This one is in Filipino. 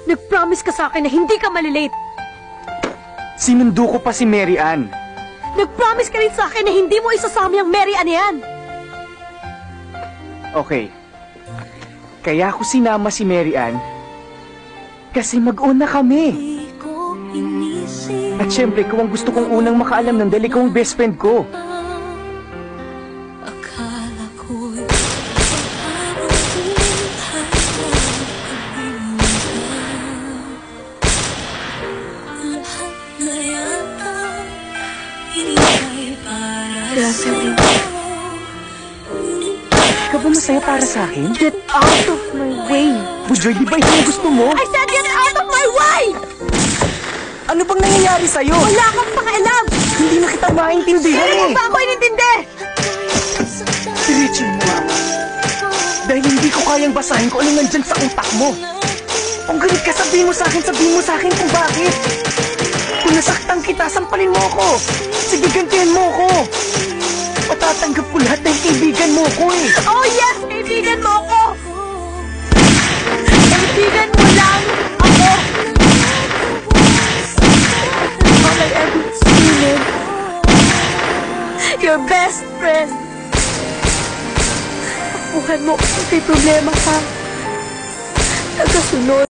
Nag-promise ka sa akin na hindi ka malilate. Sinundo ko pa si Mary Ann. Nag-promise ka rin sa akin na hindi mo isasama yung Mary Ann yan. Okay. Kaya ako sinama si Mary Ann kasi mag-una kami. At syempre, ikaw ang gusto kong unang makaalam ng dahil ikaw ang best friend ko. Ikaw ba masaya para sa akin? Get out of my way! Bujoy, di ba ito ang gusto mo? I said get out of my way! Ano bang nangyayari sa'yo? Wala kang pakialam! Hindi na kita maintindihan Hindi mo ba ako inintindi? Diretso mo ako. Dahil hindi ko kayang basahin kung ano nandyan sa utak mo. Kung galit ka, sabihin mo sa akin kung bakit. Kung nasaktan kita, sampalin mo ako. Sige, gantihan mo ako. Matatanggap ko lahat ng kaibigan mo ko eh. Oh yes! Kaibigan mo ako! Kaibigan mo lang ako! All I ever needed. Your best friend. Tapuhan mo kung may problema ka. Nagkasunod.